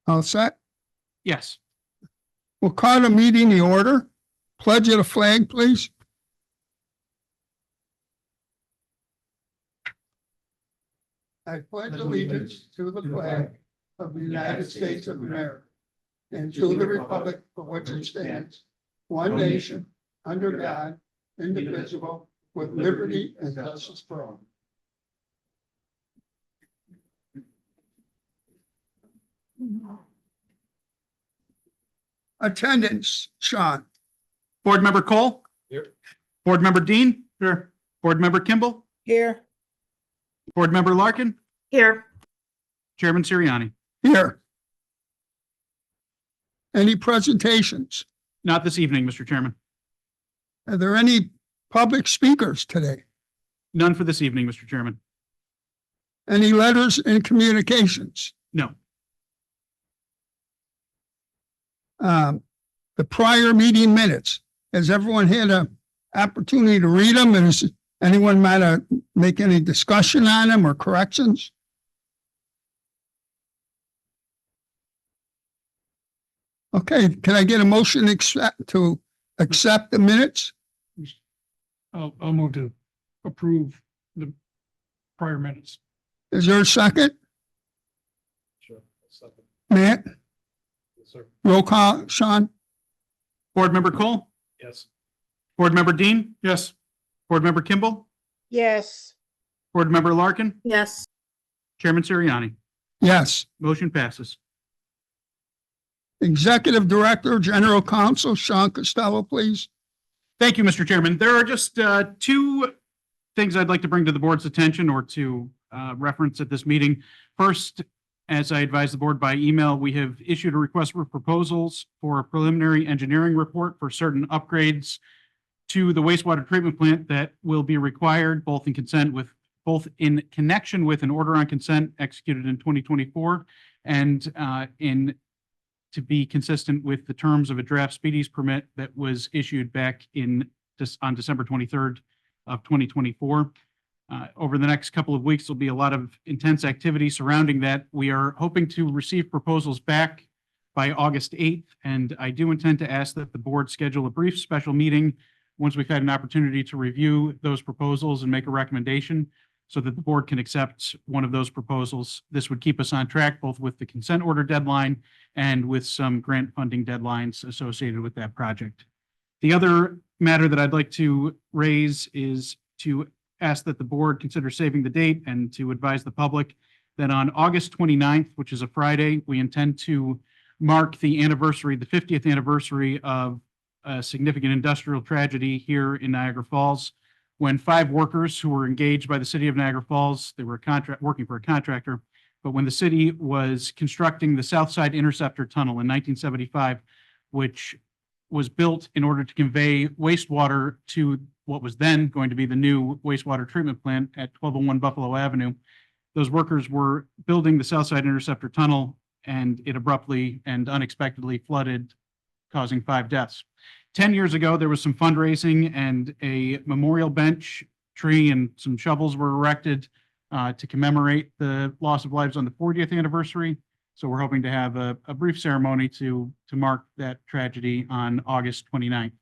All set? Yes. We'll call the meeting to order. Pledge of the flag, please. I pledge allegiance to the flag of the United States of America and to the republic for which it stands, one nation, under God, indivisible, with liberty and justice for all. Attendance, Sean. Board Member Cole? Here. Board Member Dean? Here. Board Member Kimball? Here. Board Member Larkin? Here. Chairman Sirianni? Here. Any presentations? Not this evening, Mr. Chairman. Are there any public speakers today? None for this evening, Mr. Chairman. Any letters and communications? No. The prior meeting minutes, has everyone had an opportunity to read them? And is anyone might make any discussion on them or corrections? Okay, can I get a motion to accept the minutes? I'll move to approve the prior minutes. Is there a second? Sure. Second. Matt, Yes, sir. roll call, Sean? Board Member Cole? Yes. Board Member Dean? Yes. Board Member Kimball? Yes. Board Member Larkin? Yes. Chairman Sirianni? Yes. Motion passes. Executive Director, General Counsel, Sean Costello, please. Thank you, Mr. Chairman. There are just two things I'd like to bring to the board's attention or to reference at this meeting. First, as I advised the board by email, we have issued a request for proposals for a preliminary engineering report for certain upgrades to the wastewater treatment plant that will be required both in connection with an order on consent executed in 2024 and to be consistent with the terms of a draft speedies permit that was issued back on December 23rd of 2024. Over the next couple of weeks, there'll be a lot of intense activity surrounding that. We are hoping to receive proposals back by August 8th, and I do intend to ask that the board schedule a brief special meeting once we've had an opportunity to review those proposals and make a recommendation so that the board can accept one of those proposals. This would keep us on track both with the consent order deadline and with some grant funding deadlines associated with that project. The other matter that I'd like to raise is to ask that the board consider saving the date and to advise the public that on August 29th, which is a Friday, we intend to mark the 50th anniversary of a significant industrial tragedy here in Niagara Falls, when 5 workers who were engaged by the city of Niagara Falls, they were working for a contractor, but when the city was constructing the Southside Interceptor Tunnel in 1975, which was built in order to convey wastewater to what was then going to be the new wastewater treatment plant at 1201 Buffalo Avenue. Those workers were building the Southside Interceptor Tunnel, and it abruptly and unexpectedly flooded, causing 5 deaths. 10 years ago, there was some fundraising and a memorial bench, tree, and some shovels were erected to commemorate the loss of lives on the 40th anniversary. So we're hoping to have a brief ceremony to mark that tragedy on August 29th.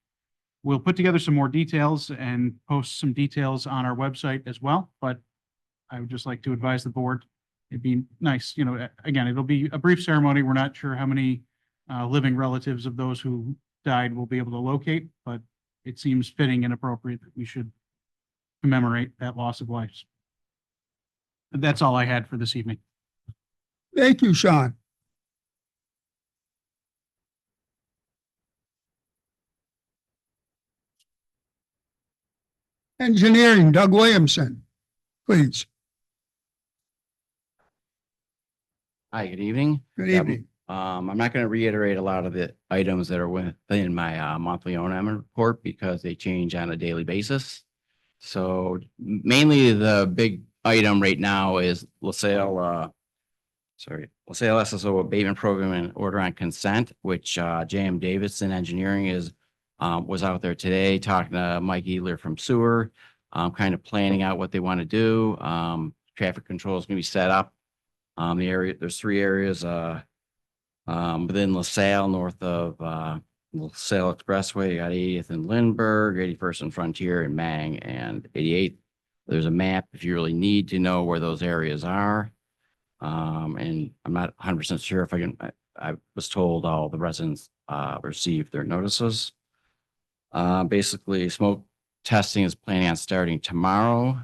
We'll put together some more details and post some details on our website as well, but I would just like to advise the board, it'd be nice, again, it'll be a brief ceremony. We're not sure how many living relatives of those who died will be able to locate, but it seems fitting and appropriate that we should commemorate that loss of lives. That's all I had for this evening. Thank you, Sean. Engineering, Doug Williamson, please. Hi, good evening. Good evening. I'm not going to reiterate a lot of the items that are within my monthly O&M report because they change on a daily basis. So mainly the big item right now is LaSalle SSO abatement program and order on consent, which J.M. Davidson Engineering was out there today talking to Mike Eadler from Sewer, kind of planning out what they want to do. Traffic control is going to be set up. There's 3 areas Within LaSalle, north of, LaSalle Expressway, you got 80th and Lindbergh, 81st and Frontier and Mang and 88th. There's a map if you really need to know where those areas are. And I'm not 100% sure if I was told all the residents, received their notices. Basically, smoke testing is planning on starting tomorrow,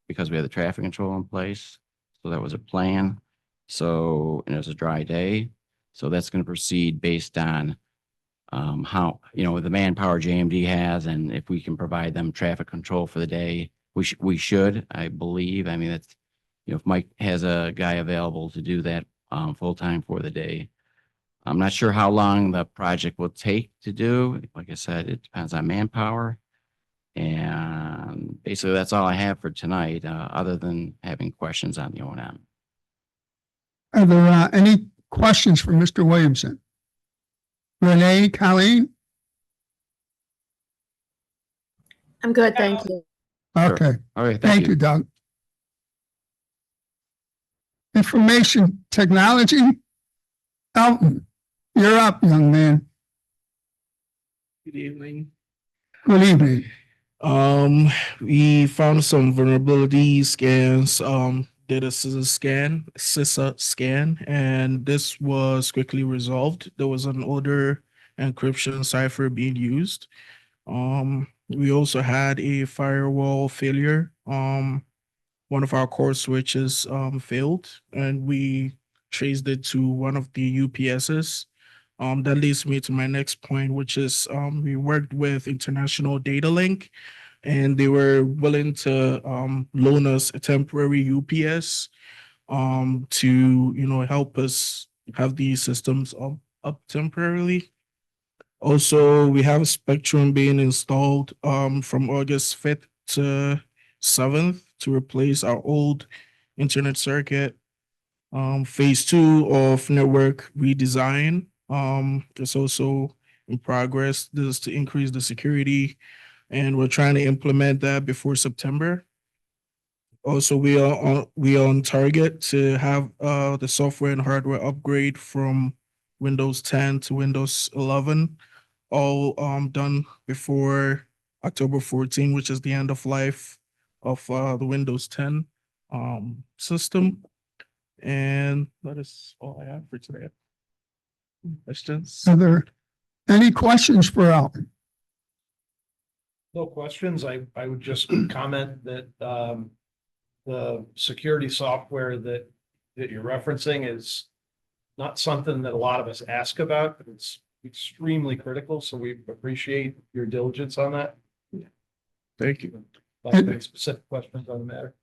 because we have the traffic control in place. So that was a plan. So, and it's a dry day. So that's going to proceed based on, how, the manpower JMD has, and if we can provide them traffic control for the day, we should, I believe. I mean, that's, if Mike has a guy available to do that, full-time for the day. I'm not sure how long the project will take to do. Like I said, it depends on manpower. And basically, that's all I have for tonight, other than having questions on the O&M. Are there any questions for Mr. Williamson? Renee, Colleen? I'm good, thank you. Sure. Okay, All right, thank you, Doug. Information technology? Elton, you're up, young man. Good evening. Good evening. We found some vulnerability scans, did a CISA scan, and this was quickly resolved. There was an older encryption cipher being used. We also had a firewall failure. One of our core switches failed, and we traced it to one of the UPSs. That leads me to my next point, which is we worked with International Data Link, and they were willing to loan us a temporary UPS to help us have these systems up temporarily. Also, we have Spectrum being installed from August 5th to 7th to replace our old internet circuit. Phase 2 of network redesign is also in progress. This is to increase the security, and we're trying to implement that before September. Also, we are on target to have the software and hardware upgrade from Windows 10 to Windows 11, all done before October 14, which is the end of life of the Windows 10 system. And that is all I have for today. Questions? Are there any questions for Elton? No questions. I would just comment that the security software that you're referencing is not something that a lot of us ask about, but it's extremely critical. So we appreciate your diligence on that. Thank you. Any specific questions on the matter?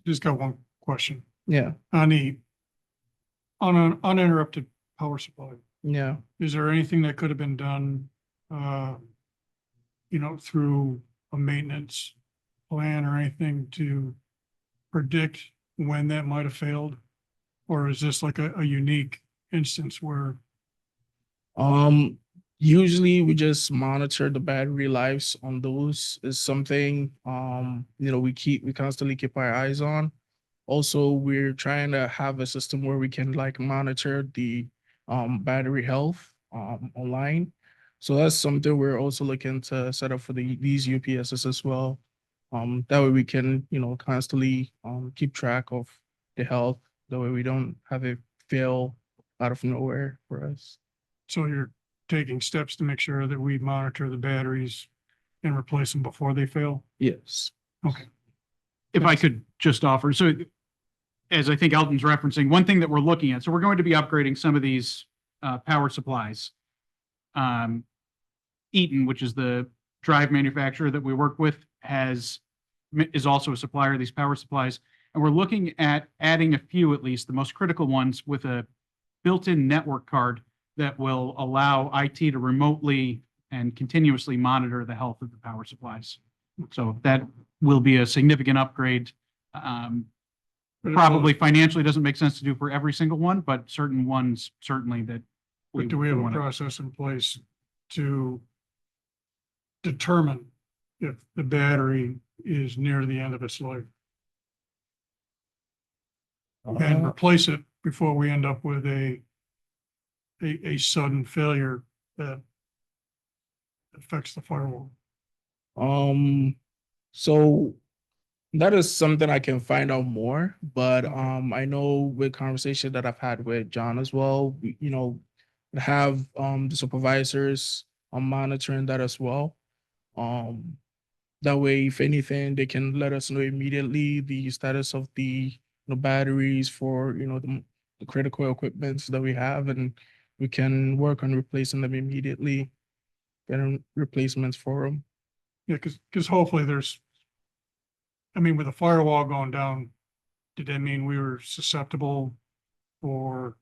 Just got one question Yeah, on an uninterrupted power supply. yeah. Is there anything that could have been done, through a maintenance plan or anything to predict when that might have failed? Or is this like a unique instance where, Usually we just monitor the battery lives on those. Is something we constantly keep our eyes on. Also, we're trying to have a system where we can monitor the battery health online. So that's something we're also looking to set up for these UPSs as well. That way we can constantly keep track of the health. That way we don't have it fail out of nowhere for us. so you're taking steps to make sure that we monitor the batteries and replace them before they fail? Yes. Okay. If I could just offer, so as I think Elton's referencing, one thing that we're looking at, so we're going to be upgrading some of these power supplies. Eaton, which is the drive manufacturer that we work with, is also a supplier of these power supplies. And we're looking at adding a few, at least the most critical ones, with a built-in network card that will allow IT to remotely and continuously monitor the health of the power supplies. So that will be a significant upgrade. Probably financially doesn't make sense to do for every single one, but certain ones certainly that. But do we have a wanna- process in place to determine if the battery is near the end of its life and replace it before we end up with a a sudden failure that affects the firewall? So that is something I can find out more, but I know with conversation that I've had with John as well, have the supervisors monitoring that as well. That way, if anything, they can let us know immediately the status of the batteries for the critical equipments that we have, and we can work on replacing them immediately, getting replacements for them. Yeah, because hopefully I mean, with the firewall going down, did that mean we were susceptible for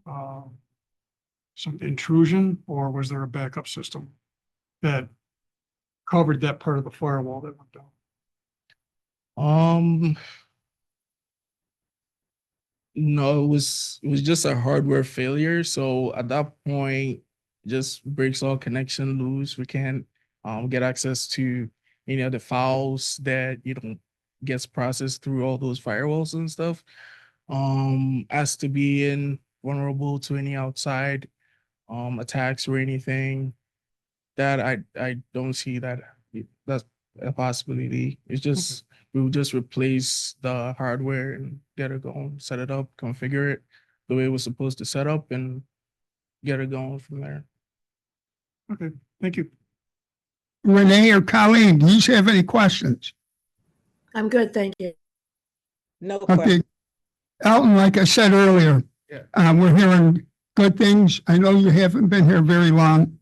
some intrusion, or was there a backup system that covered that part of the firewall that went down? No, it was just a hardware failure. So at that point, just breaks all connection loose. We can't get access to any of the files that gets processed through all those firewalls and stuff. As to being vulnerable to any outside attacks or anything, that I don't see that's a possibility. It's just we would just replace the hardware and get it going, set it up, configure it the way it was supposed to set up, and get it going from there. Okay, thank you. Renee or Colleen, do you have any questions? I'm good, thank you. No question. Okay. Elton, like I said earlier, Yeah. we're hearing good things. I know you haven't been here very long,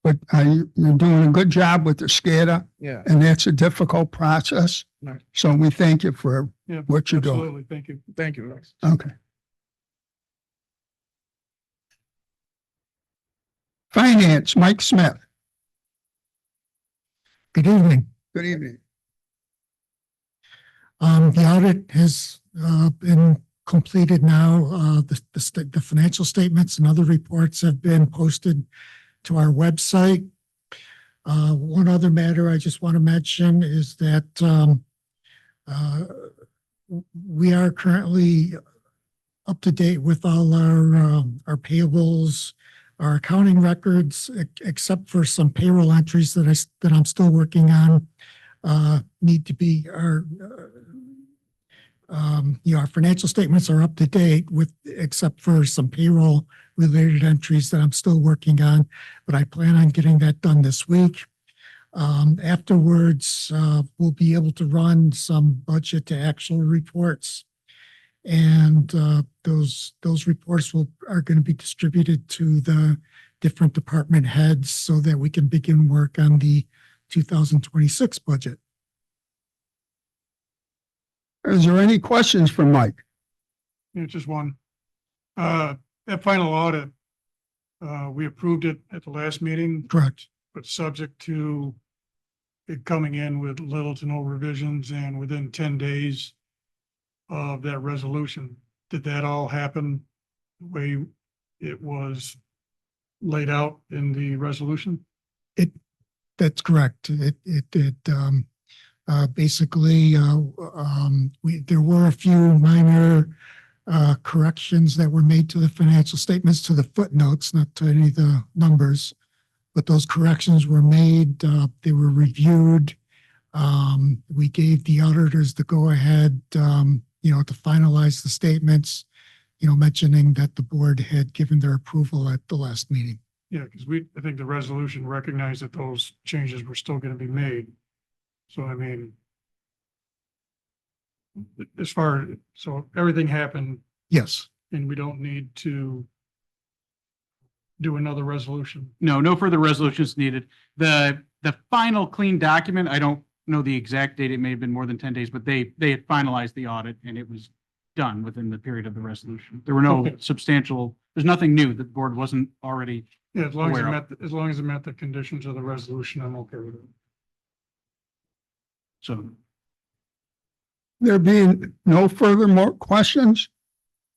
but you're doing a good job with the SCADA, Yeah. and that's a difficult process. Right. So we thank you for Yeah, what you're doing. absolutely, thank you. Thank you. Okay. Finance, Mike Smith. Good evening. Good evening. The audit has been completed now. The financial statements and other reports have been posted to our website. One other matter I just want to mention is that we are currently up to date with all our payables, our accounting records, except for some payroll entries that I'm still working on. Need to be our financial statements are up to date except for some payroll related entries that I'm still working on, but I plan on getting that done this week. Afterwards, we'll be able to run some budget to actual reports, and those reports are going to be distributed to the different department heads so that we can begin work on the 2026 budget. Is there any questions for Mike? Yeah, just one. That final audit, we approved it at the last meeting, Correct. but subject to it coming in with little to no revisions and within 10 days of that resolution. Did that all happen the way it was laid out in the resolution? That's correct. Basically, there were a few minor corrections that were made to the financial statements, to the footnotes, not to any of the numbers, but those corrections were made. They were reviewed. We gave the auditors the go-ahead, to finalize the statements, mentioning that the board had given their approval at the last meeting. Yeah, because I think the resolution recognized that those changes were still going to be made. So, I mean, so everything happened Yes. and we don't need to do another resolution. No further resolutions needed. The final clean document, I don't know the exact date. It may have been more than 10 days, but they had finalized the audit and it was done within the period of the resolution. There were no there's nothing new that the board wasn't already. Yeah, as long as aware it met the conditions of the resolution, I'm okay with it. So There being no further more questions?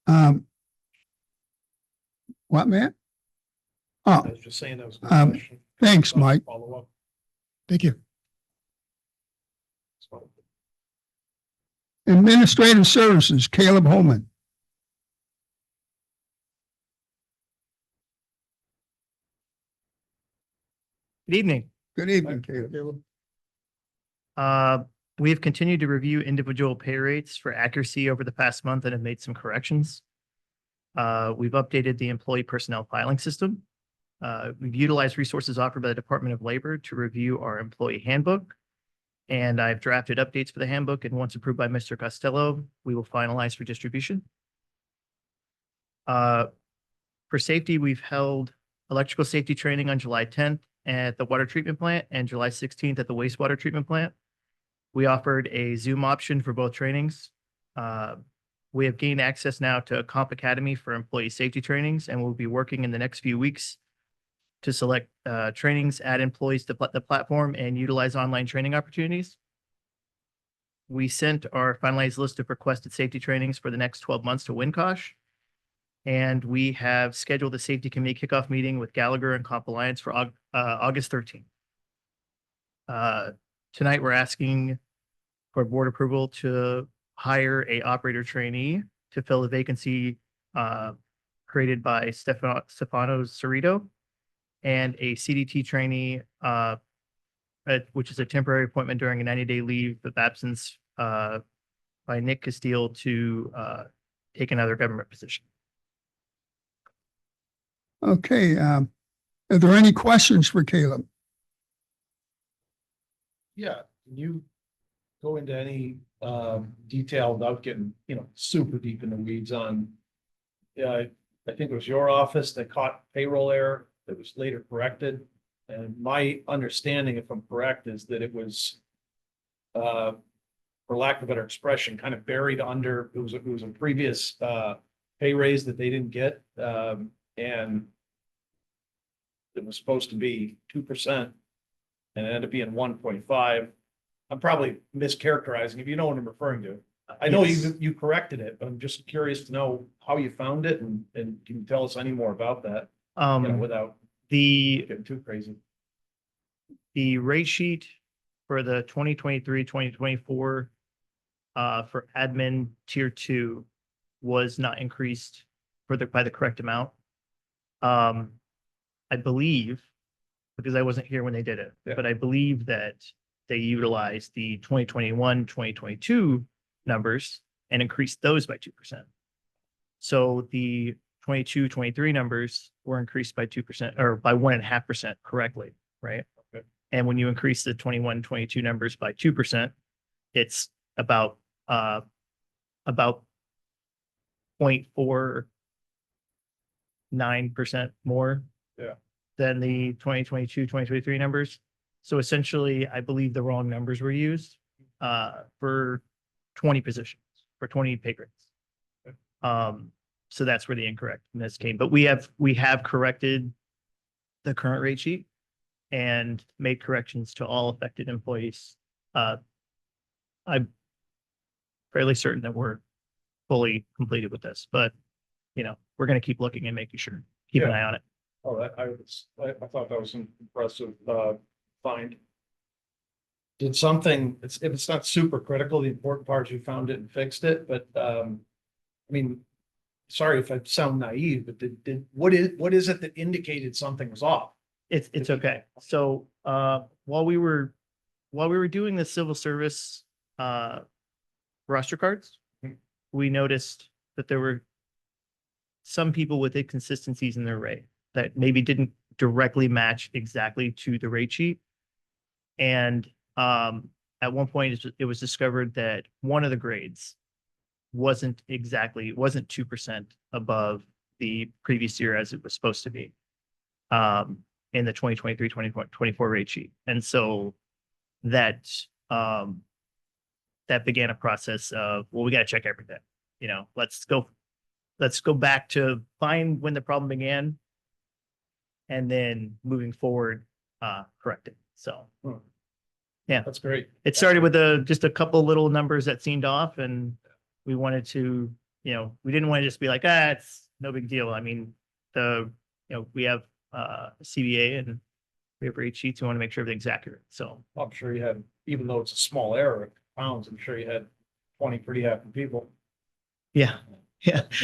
What, Matt? I Oh, was just saying that was a good Um, question. thanks, Mike. Follow up. Thank you. So, Administrative Services, Caleb Holman. Good evening. Good evening, Caleb. We have continued to review individual pay rates for accuracy over the past month and have made some corrections. We've updated the employee personnel filing system. We've utilized resources offered by the Department of Labor to review our employee handbook. And I've drafted updates for the handbook, and once approved by Mr. Costello, we will finalize for distribution. For safety, we've held electrical safety training on July 10th at the water treatment plant and July 16th at the wastewater treatment plant. We offered a Zoom option for both trainings. We have gained access now to Comp Academy for employee safety trainings, and we'll be working in the next few weeks to select trainings, add employees to the platform, and utilize online training opportunities. We sent our finalized list of requested safety trainings for the next 12 months to Winkosh. And we have scheduled a safety committee kickoff meeting with Gallagher and Comp Alliance for August 13th. Tonight, we're asking for board approval to hire a operator trainee to fill a vacancy created by Stefano Cerrito, and a CDT trainee, which is a temporary appointment during a 90-day leave of absence by Nick Castile to take another government position. Okay, are there any questions for Caleb? Yeah, can you go into any detail without getting, super deep in the weeds on? I think it was your office that caught payroll error that was later corrected. And my understanding, if I'm correct, is that it was, for lack of a better expression, kind of buried under, it was a previous pay raise that they didn't get. And it was supposed to be 2%, and it ended up being 1.5. I'm probably mischaracterizing, if you know what I'm referring to. I know you corrected it, but I'm just curious to know how you found it, and can you tell us any more about that, without getting too crazy. The rate sheet for the 2023-2024 for admin tier 2 was not increased by the correct amount. I believe, because I wasn't here when they did it, but I believe that they utilized the 2021-2022 numbers and increased those by 2%. So the 22-23 numbers were increased by 2% or by 1.5% correctly, right? Okay. And when you increase the 21-22 numbers by 2%, it's about 0.49% more than the 2022-2023 numbers. So essentially, I believe the wrong numbers were used for 20 positions, for 20 pay grades. So that's where the incorrectness came. But we have corrected the current rate sheet and made corrections to all affected employees. I'm fairly certain that we're fully completed with this, but we're going to keep looking and making sure, keep an eye on it. Oh, I thought that was an impressive find. Did something, if it's not super critical, the important part is you found it and fixed it, but sorry if I sound naive, but what is it that indicated something was off? It's okay. So while we were doing the civil service roster cards, we noticed that there were some people with inconsistencies in their rate that maybe didn't directly match exactly to the rate sheet. And at one point, it was discovered that one of the grades wasn't 2% above the previous year as it was supposed to be in the 2023-2024 rate sheet. And so that began a process of, well, we got to check everything. Let's go back to find when the problem began, and then moving forward, correct it. So, yeah, That's great. it started with just a couple little numbers that seemed off, and we wanted to, we didn't want to just be like, it's no big deal. I mean, we have CBA and we have rate sheets. We want to make sure everything's accurate. So I'm sure you had, even though it's a small error, of pounds, I'm sure you had 20 pretty happy people. yeah,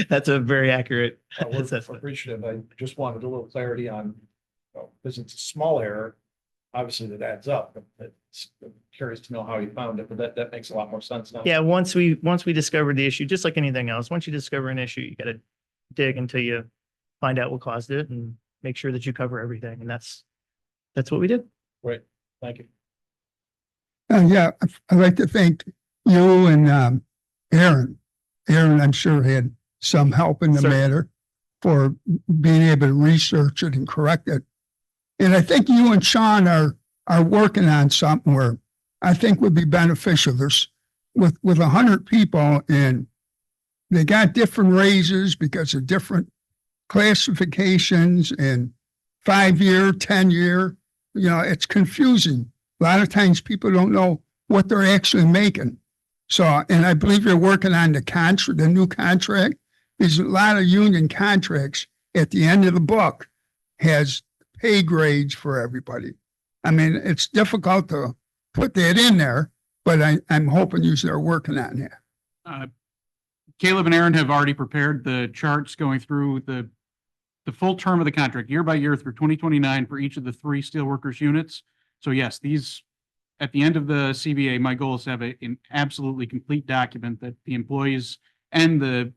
that's a very accurate We're assessment. appreciative. I just wanted a little clarity on, because it's a small error. obviously that adds up. It's curious to know how you found it, but that makes a lot more sense now. Yeah, once we discovered the issue, just like anything else, once you discover an issue, you gotta dig until you find out what caused it and make sure that you cover everything. And that's what we did. Great, thank you. Yeah, I'd like to thank you and Aaron. Aaron, I'm sure had some help in the Certainly. matter for being able to research it and correct it. And I think you and Sean are working on something where I think would be beneficial. There's with 100 people and they got different raises because of different classifications and 5-year, 10-year. You know, it's confusing. A lot of times people don't know what they're actually making. So, and I believe you're working on the new contract. There's a lot of union contracts at the end of the book has pay grades for everybody. I mean, it's difficult to put that in there, but I'm hoping you are working on that. Caleb and Aaron have already prepared the charts going through the full term of the contract, year by year through 2029 for each of the 3 steelworkers units. So yes, these, at the end of the CBA, my goal is to have an absolutely complete document that the employees and the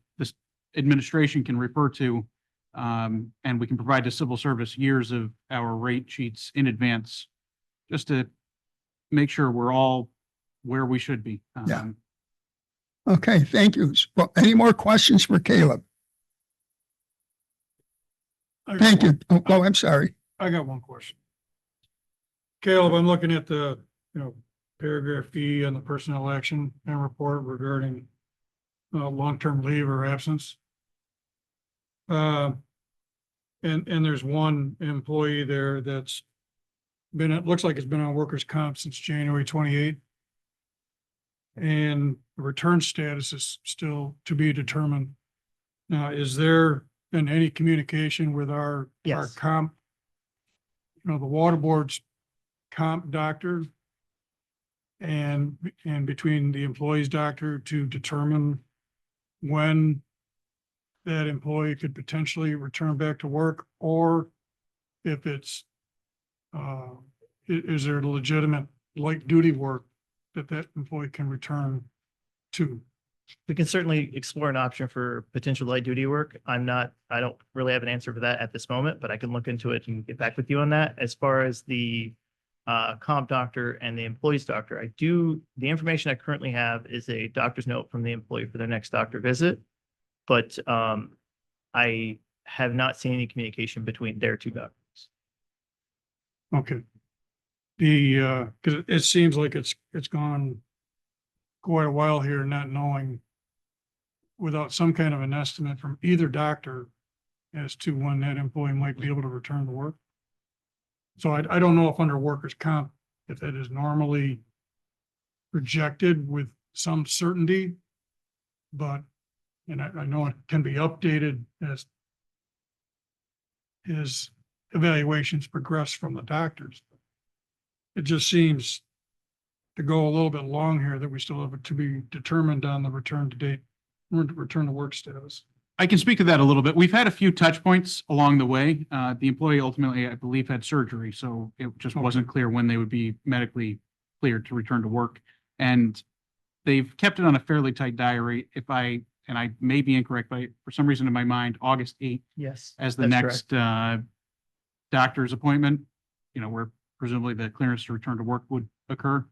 administration can refer to. And we can provide to civil service years of our rate sheets in advance, just to make sure we're all where we should be. Yeah. Okay, thank you. Well, any more questions for Caleb? Thank you. Oh, I'm sorry. I got one question. Caleb, I'm looking at the, paragraph E on the personnel action and report regarding long-term leave or absence. And there's one employee there that's been, it looks like it's been on workers' comp since January 28th. And the return status is still to be determined. Now, is there been any communication with our Yes. comp? The water board's comp doctor and between the employee's doctor to determine when that employee could potentially return back to work, or if it's, is there legitimate light duty work that employee can return to? We can certainly explore an option for potential light duty work. I don't really have an answer for that at this moment, but I can look into it and get back with you on that. As far as the comp doctor and the employee's doctor, the information I currently have is a doctor's note from the employee for their next doctor visit. But I have not seen any communication between their 2 doctors. Okay. Because it seems like it's gone quite a while here, not knowing without some kind of an estimate from either doctor as to when that employee might be able to return to work. So I don't know if under workers' comp, if that is normally projected with some certainty, but, and I know it can be updated as his evaluations progress from the doctors. It just seems to go a little bit long here that we still have it to be determined on the return to work status. I can speak to that a little bit. We've had a few touch points along the way. The employee ultimately, I believe, had surgery, so it just wasn't clear when they would be medically cleared to return to work. And they've kept it on a fairly tight diary. And I may be incorrect, but for some reason in my mind, August 8th Yes. as the that's next doctor's appointment, where presumably the clearance to return to work would occur.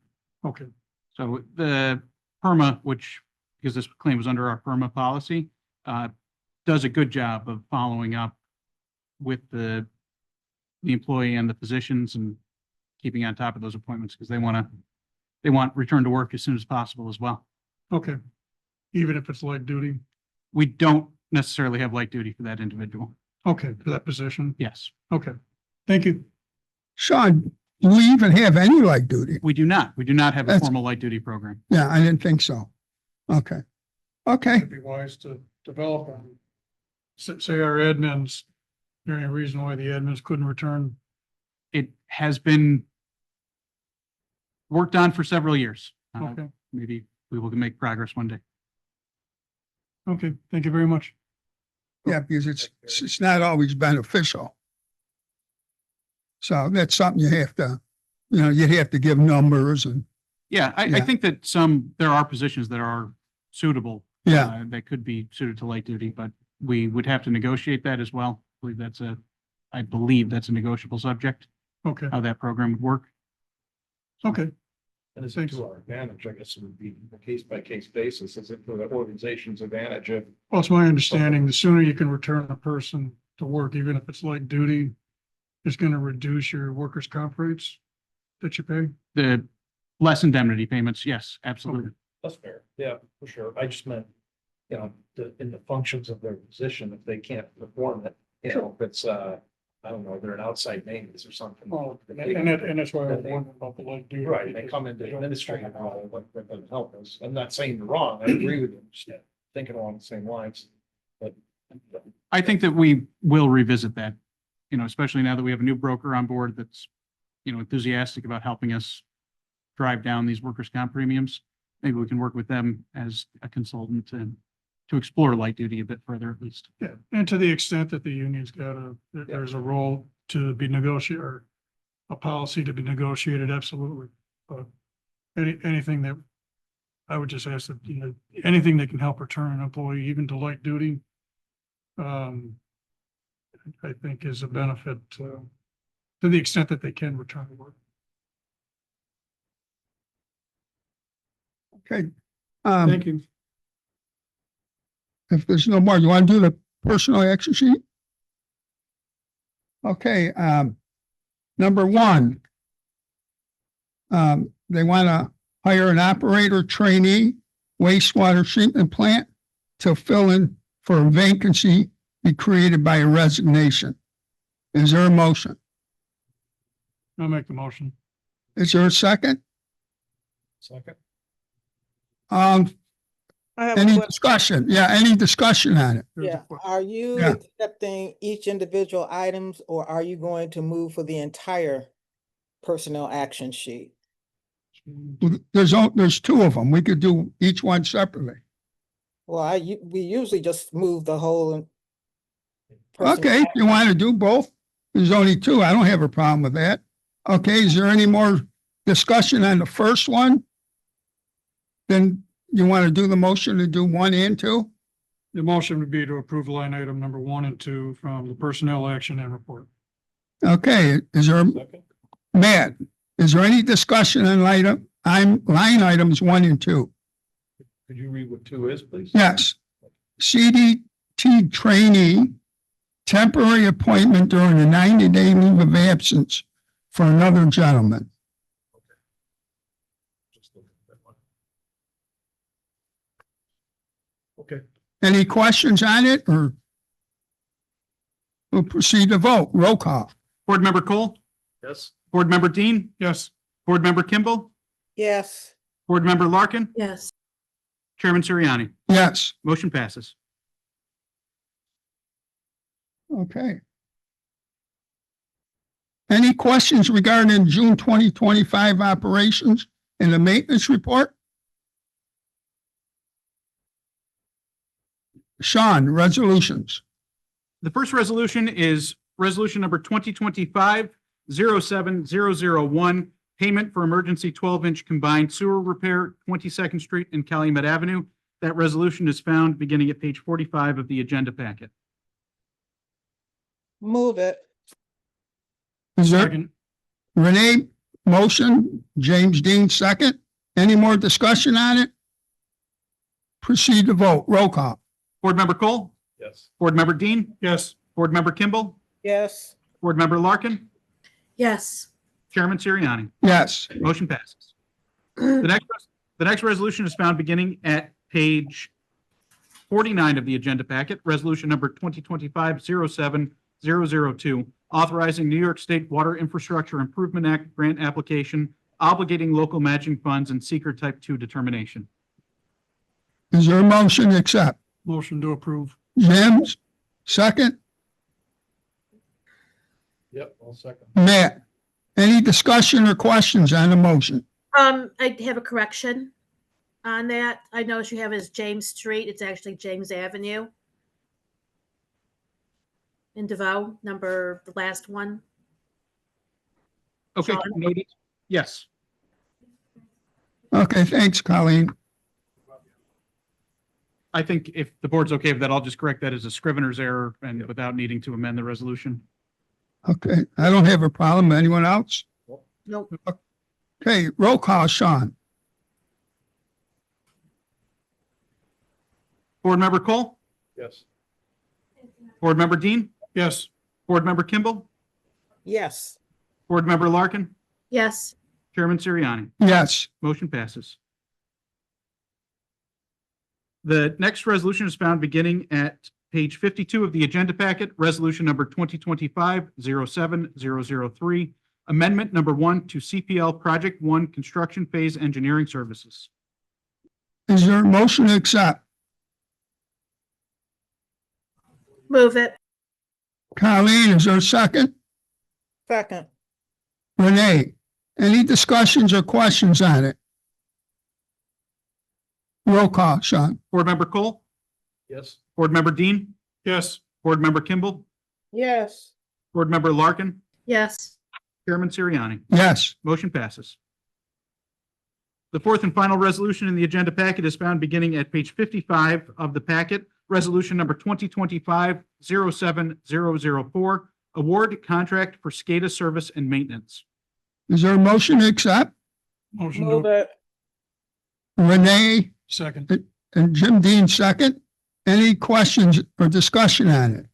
Okay. So the PERMA, which, because this claim was under our PERMA policy, does a good job of following up with the employee and the physicians and keeping on top of those appointments, because they want return to work as soon as possible as well. Okay. Even if it's light duty? We don't necessarily have light duty for that individual. Okay, for that position? Yes, Okay. Thank you. Sean, do we even have any light duty? we do not. We do not have a That's- formal light duty program. Yeah, I didn't think so. Okay. Okay. It'd be wise to develop them. Say our admins, is there any reason why the admins couldn't return? It has been worked on for several years. Okay. Maybe we will make progress one day. Okay, thank you very much. Yeah, because it's not always beneficial. So that's something you have to you know, you'd have to give numbers and, Yeah, I Yeah. think that there are positions that are suitable. Yeah. That could be suited to light duty, but we would have to negotiate that as well. I believe that's a negotiable subject, Okay, how that program would work. okay. And it's Thanks. to our advantage, I guess it would be a case by case basis, is it for the organization's advantage of. Well, it's my understanding, the sooner you can return a person to work, even if it's light duty, it's gonna reduce your workers' comp rates that you pay. The less indemnity payments, yes, absolutely. That's fair. Yeah, for sure. I just meant, you know, in the functions of their position, if they can't perform it, you know, if it's, I don't know, they're an outside maintenance or something. Well, and that's why I was wondering about the light duty. Right, they come into administrative role, but that doesn't help us. I'm not saying you're wrong. I agree with you. I'm just thinking along the same lines. But I think that we will revisit that, you know, especially now that we have a new broker on board that's, you know, enthusiastic about helping us drive down these workers' comp premiums. Maybe we can work with them as a consultant to explore light duty a bit further at least. Yeah, and to the extent that the union's there's a role to be negotiated, or a policy to be negotiated, absolutely. But anything that, I would just ask that, you know, anything that can help return an employee even to light duty, I think is a benefit, to the extent that they can return to work. okay. Thank you. If there's no more, you want to do the personal action sheet? Okay, number one. They want to hire an operator trainee wastewater treatment plant to fill in for a vacancy be created by a resignation. Is there a motion? I'll make the motion. Is there a second? second, I have a Any question. discussion? Yeah, any discussion on it? There's a Yeah, que- are you Yeah. accepting each individual items, or are you going to move for the entire personnel action sheet? There's two of them. We could do each one separately. Well, we usually just move the whole. personnel Okay, you action. want to do both? There's only two. I don't have a problem with that. Okay, is there any more discussion on the first one? Then you want to do the motion to do 1 and 2? The motion would be to approve line item number 1 and 2 from the personnel action and report. Okay, is there, second, Matt, is there any discussion on line items 1 and 2? could you read what 2 is, please? Yes. CDT trainee, temporary appointment during a 90-day leave of absence for another gentleman. Just look at that one. Okay, Any questions on it, or we'll proceed to vote? Roll call. Board Member Cole, yes, Board Member Dean, Yes, Board Member Kimball, Yes, Board Member Larkin, Yes, Chairman Siriani. Yes. Motion passes. Okay. Any questions regarding June 2025 operations and the maintenance report? Sean, resolutions. The first resolution is resolution number 2025-07001, payment for emergency 12-inch combined sewer repair, 22nd Street and Calumet Avenue. That resolution is found beginning at page 45 of the agenda packet. move it. Is there second, Renee, motion, James Dean, second. Any more discussion on it? Proceed to vote. Roll call. Board Member Cole, yes, Board Member Dean, yes, Board Member Kimball, Yes, Board Member Larkin, yes, Chairman Siriani. Yes. Motion passes. The next resolution is found beginning at page 49 of the agenda packet, resolution number 2025-07002, authorizing New York State Water Infrastructure Improvement Act grant application, obligating local matching funds and seeker type 2 determination. Is there a motion to accept? motion to approve. James, second. yep, I'll second. Matt, any discussion or questions on the motion? I have a correction on that. I noticed you have it as James Street. It's actually James Avenue. In DeVoe, the last one. Okay, Sean? noted. Yes. Okay, thanks, Colleen. I think if the board's okay with that, I'll just correct that as a scrivener's error and without needing to amend the resolution. Okay, I don't have a problem. Anyone else? Nope. Okay, roll call, Sean. Board Member Cole? Yes. Board Member Dean? Yes. Board Member Kimball? Yes. Board Member Larkin? Yes. Chairman Siriani? Yes, Motion passes. The next resolution is found beginning at page 52 of the agenda packet, resolution number 2025-07003, amendment number 1 to CPL Project 1 Construction Phase Engineering Services. is there a motion to accept? Move it. Colleen, is there a second? Second. Renee, any discussions or questions on it? Roll call, Sean. Board Member Cole? Yes. Board Member Dean? Yes. Board Member Kimball? Yes. Board Member Larkin? Yes. Chairman Siriani? Yes, Motion passes. The fourth and final resolution in the agenda packet is found beginning at page 55 of the packet, resolution number 2025-07004, award contract for SCADA service and maintenance. is there a motion to accept? Motion Move to it. Renee second. and Jim Dean second. Any questions or discussion on it?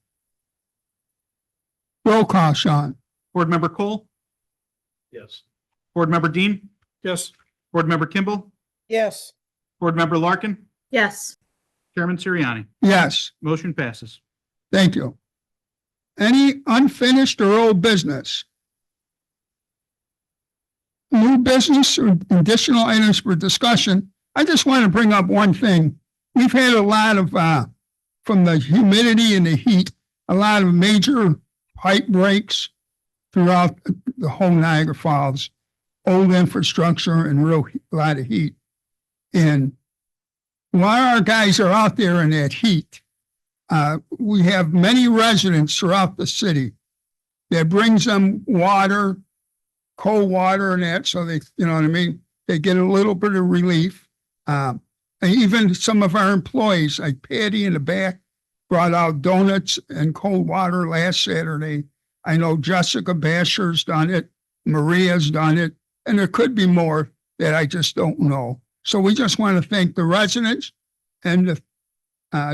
Roll call, Sean. Board Member Cole? Yes. Board Member Dean? Yes. Board Member Kimball? Yes. Board Member Larkin? Yes. Chairman Siriani? Yes, Motion passes. thank you. Any unfinished or old business? New business or additional items for discussion? I just want to bring up one thing. We've had a lot of, from the humidity and the heat, a lot of major pipe breaks throughout the whole Niagara Falls, old infrastructure and a lot of heat. And while our guys are out there in that heat, we have many residents throughout the city that brings them water, cold water and that, so they, you know what I mean? They get a little bit of relief. And even some of our employees, like Patty in the back, brought out donuts and cold water last Saturday. I know Jessica Basher's done it, Maria's done it, and there could be more that I just don't know. So we just want to thank the residents and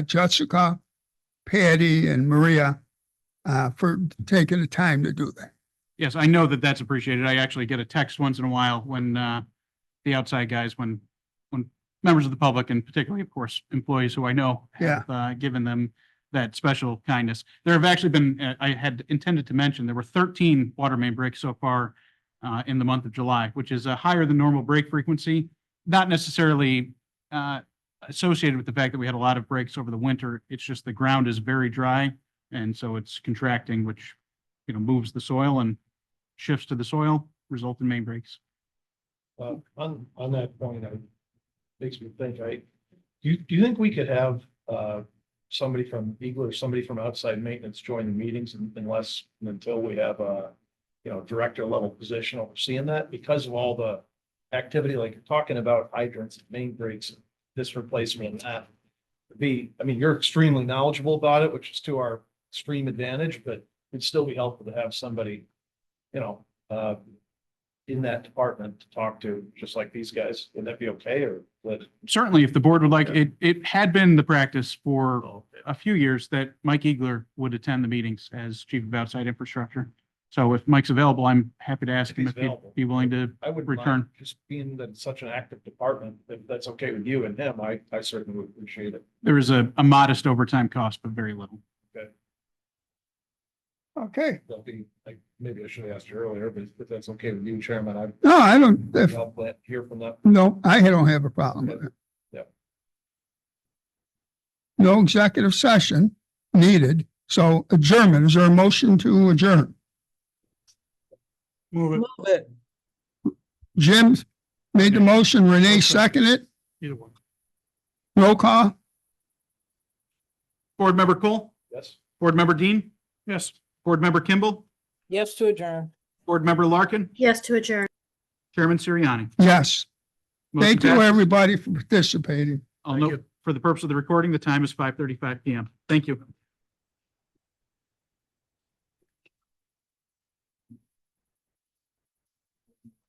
Jessica, Patty, and Maria for taking the time to do that. Yes, I know that that's appreciated. I actually get a text once in a while when the outside guys, when members of the public and particularly, of course, employees who I know have given them that special kindness. There have actually been, I had intended to mention, there were 13 water main breaks so far in the month of July, which is higher than normal break frequency, not necessarily associated with the fact that we had a lot of breaks over the winter. It's just the ground is very dry, and so it's contracting, which, you know, moves the soil and shifts to the soil, result in main breaks. On that point, it makes me think, do you think we could have somebody from Eagle or somebody from outside maintenance join the meetings until we have a, director level position overseeing that, because of all the activity, like you're talking about hydrants, main breaks, this replacement and that. You're extremely knowledgeable about it, which is to our extreme advantage, but it'd still be helpful to have somebody, in that department to talk to, just like these guys. Would that be okay, or would? Certainly, if the board would like, it had been the practice for a few years that Mike Eagler would attend the meetings as chief of outside infrastructure. So if Mike's available, I'm happy to ask If him he's if he'd available. be willing to I would return. just being that it's such an active department, if that's okay with you and him, I certainly would appreciate it. There is a modest overtime cost, but very little. Okay. That'll be, maybe I should have asked you earlier, but if that's okay with you, Chairman, I'd No, I don't, I'll hear from them. no, I don't have a problem with it. Yeah. No executive session needed. So adjournment, is there a motion to adjourn? Move it. Move it. Jim made the motion, Renee seconded it. Either one. Roll call? Board Member Cole? Yes. Board Member Dean? Yes. Board Member Kimball? Yes to adjourn. Board Member Larkin? Yes to adjourn. Chairman Siriani. Yes. Motion Thank you, passes. everybody, for participating. I'll Thank note you. for the purpose of the recording, the time is 5:35 PM. Thank you.